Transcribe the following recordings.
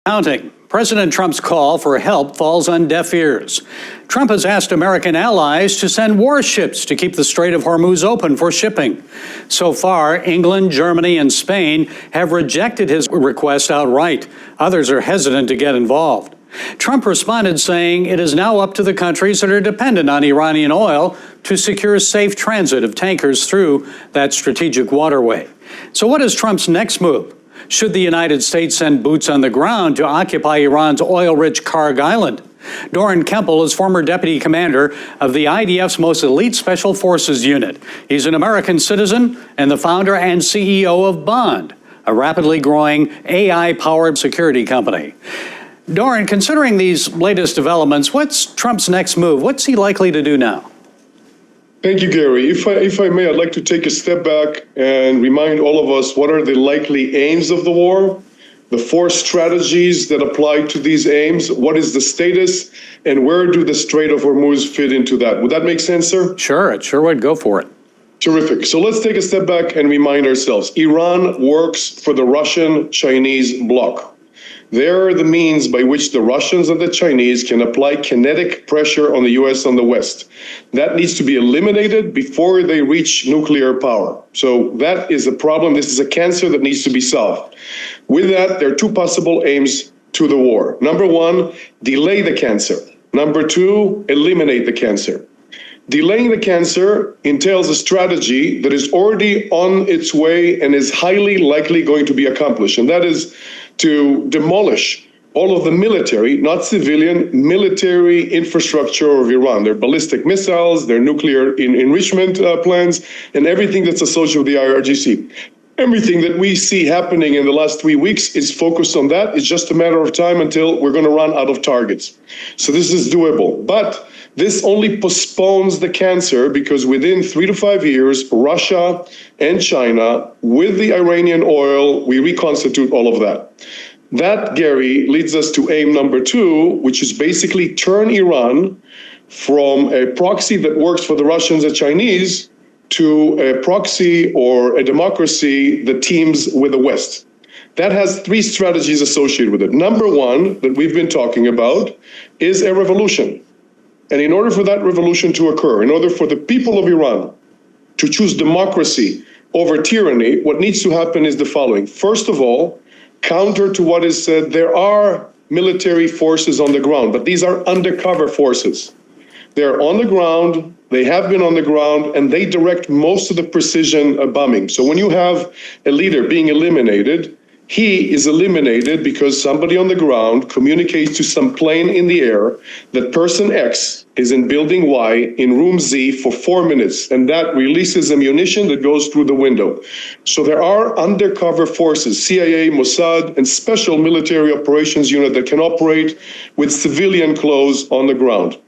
Counting. President Trump's call for help falls on deaf ears. Trump has asked American allies to send warships to keep the Strait of Hormuz open for shipping. So far, England, Germany, and Spain have rejected his request outright. Others are hesitant to get involved. Trump responded saying it is now up to the countries that are dependent on Iranian oil to secure safe transit of tankers through that strategic waterway. So what is Trump's next move? Should the United States send boots on the ground to occupy Iran's oil-rich Karg Island? Doran Kemple is former deputy commander of the IDF's most elite Special Forces unit. He's an American citizen and the founder and CEO of Bond, a rapidly growing AI-powered security company. Doran, considering these latest developments, what's Trump's next move? What's he likely to do now? Thank you, Gary. If I may, I'd like to take a step back and remind all of us what are the likely aims of the war, the four strategies that apply to these aims, what is the status, and where do the Strait of Hormuz fit into that? Would that make sense, sir? Sure, it sure would. Go for it. Terrific. So let's take a step back and remind ourselves. Iran works for the Russian-Chinese bloc. They're the means by which the Russians and the Chinese can apply kinetic pressure on the U.S. and the West. That needs to be eliminated before they reach nuclear power. So that is a problem. This is a cancer that needs to be solved. With that, there are two possible aims to the war. Number one, delay the cancer. Number two, eliminate the cancer. Delaying the cancer entails a strategy that is already on its way and is highly likely going to be accomplished, and that is to demolish all of the military, not civilian, military infrastructure of Iran, their ballistic missiles, their nuclear enrichment plans, and everything that's associated with the IRGC. Everything that we see happening in the last 3 weeks is focused on that. It's just a matter of time until we're going to run out of targets. So this is doable. But this only postpones the cancer because within 3 to 5 years, Russia and China, with the Iranian oil, we reconstitute all of that. That, Gary, leads us to aim number two, which is basically turn Iran from a proxy that works for the Russians and Chinese to a proxy or a democracy that teams with the West. That has three strategies associated with it. Number one, that we've been talking about, is a revolution. And in order for that revolution to occur, in order for the people of Iran to choose democracy over tyranny, what needs to happen is the following. First of all, counter to what is said, there are military forces on the ground, but these are undercover forces. They're on the ground, they have been on the ground, and they direct most of the precision bombing. So when you have a leader being eliminated, he is eliminated because somebody on the ground communicates to some plane in the air that person X is in building Y in room Z for 4 minutes, and that releases ammunition that goes through the window. So there are undercover forces, CIA, Mossad, and special military operations unit that can operate with civilian clothes on the ground.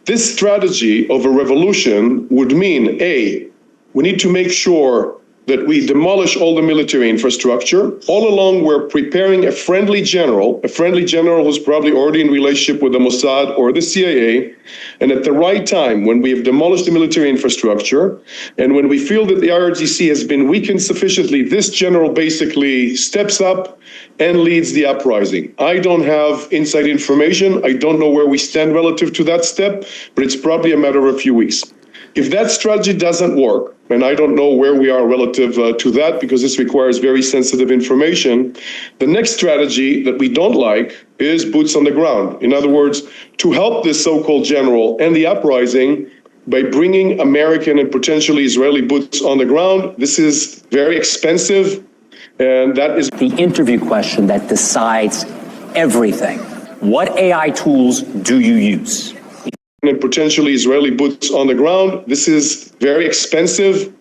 This strategy of a revolution would mean, A, we need to make sure that we demolish all the military infrastructure. All along, we're preparing a friendly general who's probably already in relationship with the Mossad or the CIA. And at the right time, when we have demolished the military infrastructure, and when we feel that the IRGC has been weakened sufficiently, this general basically steps up and leads the uprising. I don't have inside information. I don't know where we stand relative to that step, but it's probably a matter of a few weeks. If that strategy doesn't work, and I don't know where we are relative to that because this requires very sensitive information, the next strategy that we don't like is boots on the ground. In other words, to help this so-called general and the uprising by bringing American and potentially Israeli boots on the ground. This is very expensive, and that is the interview question that decides everything. What AI tools do you use? And potentially Israeli boots on the ground. This is very expensive,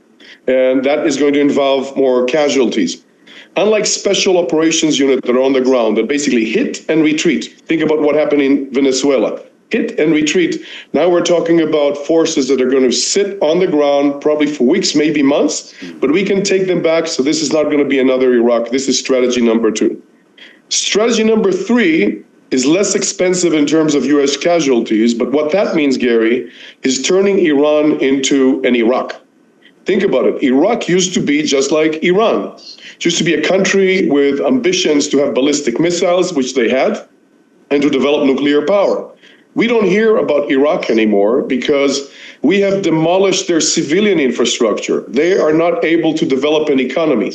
and that is going to involve more casualties. Unlike special operations units that are on the ground that basically hit and retreat. Think about what happened in Venezuela. Hit and retreat. Now we're talking about forces that are going to sit on the ground probably for weeks, maybe months, but we can take them back. So this is not going to be another Iraq. This is strategy number two. Strategy number three is less expensive in terms of U.S. casualties, but what that means, Gary, is turning Iran into an Iraq. Think about it. Iraq used to be just like Iran. It used to be a country with ambitions to have ballistic missiles, which they had, and to develop nuclear power. We don't hear about Iraq anymore because we have demolished their civilian infrastructure. They are not able to develop an economy.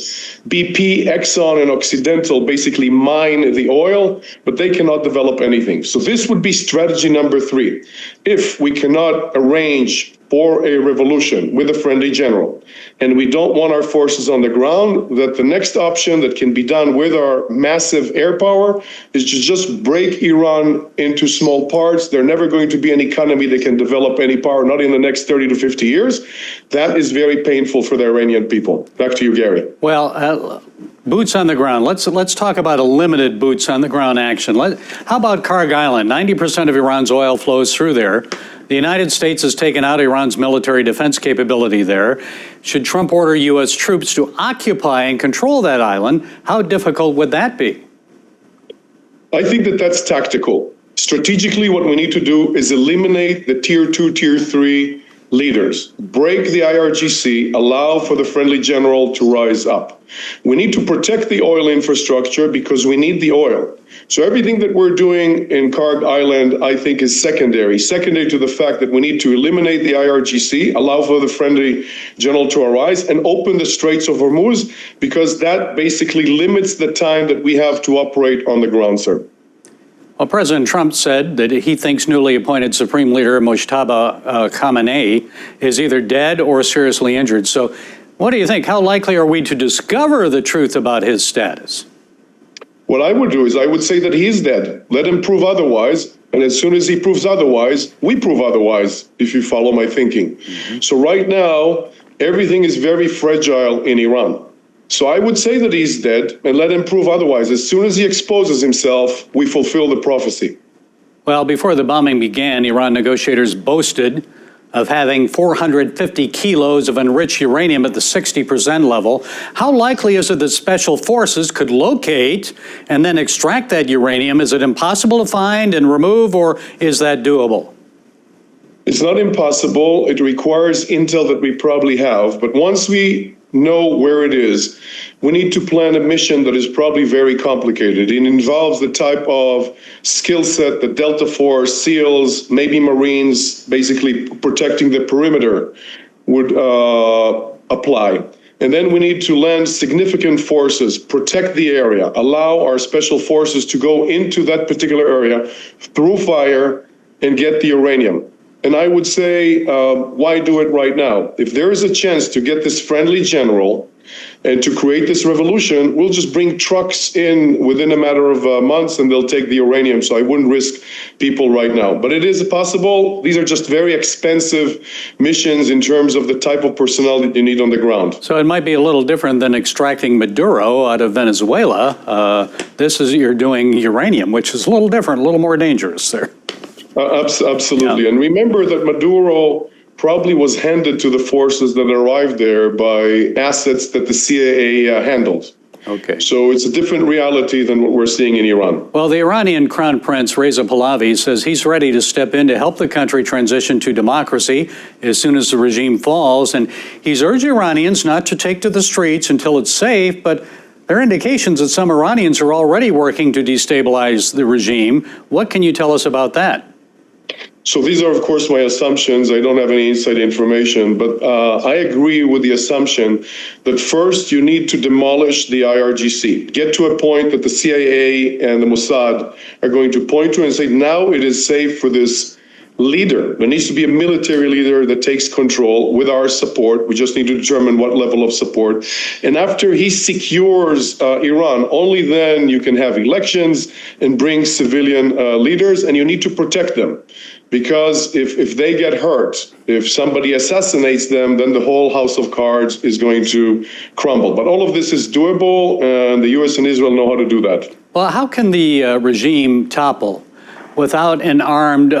BP, Exxon, and Occidental basically mine the oil, but they cannot develop anything. So this would be strategy number 3. If we cannot arrange for a revolution with a friendly general, and we don't want our forces on the ground, that the next option that can be done with our massive air power is to just break Iran into small parts. They're never going to be an economy that can develop any power, not in the next 30 to 50 years. That is very painful for the Iranian people. Back to you, Gary. Well, boots on the ground. Let's talk about a limited boots on the ground action. How about Karg Island? 90% of Iran's oil flows through there. The United States has taken out Iran's military defense capability there. Should Trump order U.S. troops to occupy and control that island, how difficult would that be? I think that that's tactical. Strategically, what we need to do is eliminate the tier 2, tier 3 leaders, break the IRGC, allow for the friendly general to rise up. We need to protect the oil infrastructure because we need the oil. So everything that we're doing in Karg Island, I think, is secondary to the fact that we need to eliminate the IRGC, allow for the friendly general to arise, and open the Straits of Hormuz, because that basically limits the time that we have to operate on the ground, sir. Well, President Trump said that he thinks newly appointed Supreme Leader Mojtaba Khamenei is either dead or seriously injured. So what do you think? How likely are we to discover the truth about his status? What I would do is I would say that he's dead. Let him prove otherwise. And as soon as he proves otherwise, we prove otherwise, if you follow my thinking. So right now, everything is very fragile in Iran. So I would say that he's dead and let him prove otherwise. As soon as he exposes himself, we fulfill the prophecy. Well, before the bombing began, Iran negotiators boasted of having 450 kilos of enriched uranium at the 60% level. How likely is it that special forces could locate and then extract that uranium? Is it impossible to find and remove, or is that doable? It's not impossible. It requires intel that we probably have. But once we know where it is, we need to plan a mission that is probably very complicated. It involves the type of skill set that Delta Force, SEALs, maybe Marines, basically protecting the perimeter, would apply. And then we need to land significant forces, protect the area, allow our special forces to go into that particular area through fire and get the uranium. And I would say, why do it right now? If there is a chance to get this friendly general and to create this revolution, we'll just bring trucks in within a matter of months and they'll take the uranium. So I wouldn't risk people right now. But it is possible. These are just very expensive missions in terms of the type of personnel that you need on the ground. So it might be a little different than extracting Maduro out of Venezuela. You're doing uranium, which is a little different, a little more dangerous there. Absolutely. Yeah. And remember that Maduro probably was handed to the forces that arrived there by assets that the CIA handled. Okay. So it's a different reality than what we're seeing in Iran. Well, the Iranian Crown Prince Reza Pahlavi says he's ready to step in to help the country transition to democracy as soon as the regime falls. And he's urged Iranians not to take to the streets until it's safe, but there are indications that some Iranians are already working to destabilize the regime. What can you tell us about that? So these are, of course, my assumptions. I don't have any inside information, but I agree with the assumption that first you need to demolish the IRGC, get to a point that the CIA and the Mossad are going to point to and say, now it is safe for this leader. There needs to be a military leader that takes control with our support. We just need to determine what level of support. And after he secures Iran, only then you can have elections and bring civilian leaders, and you need to protect them. Because if they get hurt, if somebody assassinates them, then the whole house of cards is going to crumble. But all of this is doable, and the U.S. and Israel know how to do that. Well, how can the regime topple without an armed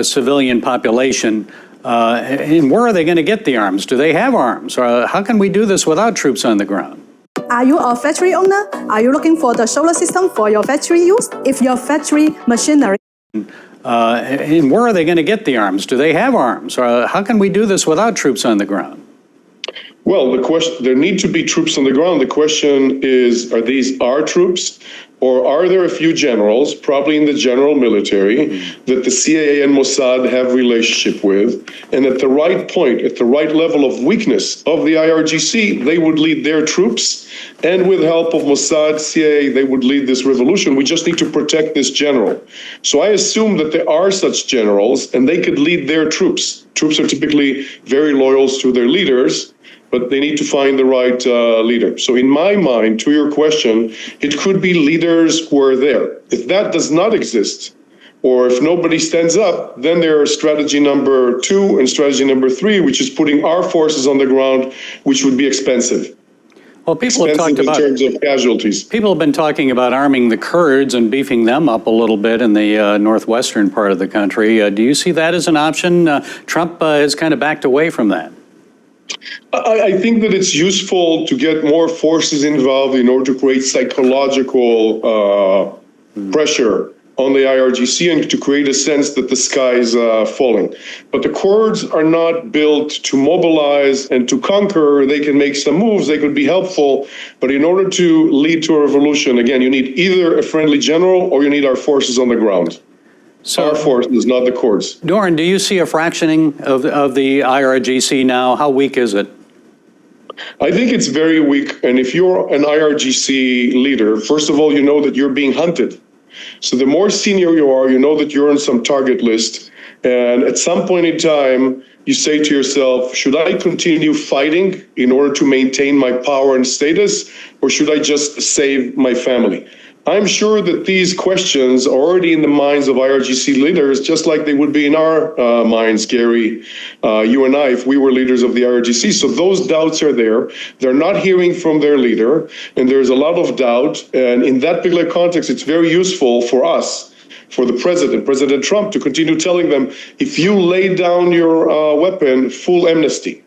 civilian population? And where are they going to get the arms? Do they have arms? How can we do this without troops on the ground? Are you a factory owner? Are you looking for the solar system for your factory use? If your factory machinery... And where are they going to get the arms? Do they have arms? How can we do this without troops on the ground? Well, there need to be troops on the ground. The question is, are these our troops, or are there a few generals, probably in the general military, that the CIA and Mossad have relationship with, and at the right point, at the right level of weakness of the IRGC, they would lead their troops, and with help of Mossad, CIA, they would lead this revolution. We just need to protect this general. So I assume that there are such generals, and they could lead their troops. Troops are typically very loyal to their leaders, but they need to find the right leader. So in my mind, to your question, it could be leaders who are there. If that does not exist, or if nobody stands up, then there are strategy number 2 and strategy number 3, which is putting our forces on the ground, which would be expensive. Well, people have Expensive talked about, in terms of casualties. people have been talking about arming the Kurds and beefing them up a little bit in the northwestern part of the country. Do you see that as an option? Trump has kind of backed away from that. I think that it's useful to get more forces involved in order to create psychological pressure on the IRGC and to create a sense that the sky is falling. But the Kurds are not built to mobilize and to conquer. They can make some moves, they could be helpful, but in order to lead to a revolution, again, you need either a friendly general or you need our forces on the ground. So, our forces, not the Kurds. Doran, do you see a fractioning of the IRGC now? How weak is it? I think it's very weak. And if you're an IRGC leader, first of all, you know that you're being hunted. So the more senior you are, you know that you're on some target list. And at some point in time, you say to yourself, should I continue fighting in order to maintain my power and status, or should I just save my family? I'm sure that these questions are already in the minds of IRGC leaders, just like they would be in our minds, Gary, you and I, if we were leaders of the IRGC. So those doubts are there. They're not hearing from their leader, and there's a lot of doubt. And in that particular context, it's very useful for us, for the president, President Trump, to continue telling them, if you lay down your weapon, full amnesty.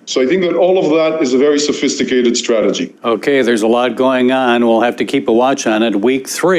So I think that all of that is a very sophisticated strategy. Okay, there's a lot going on. We'll have to keep a watch on it. Week 3.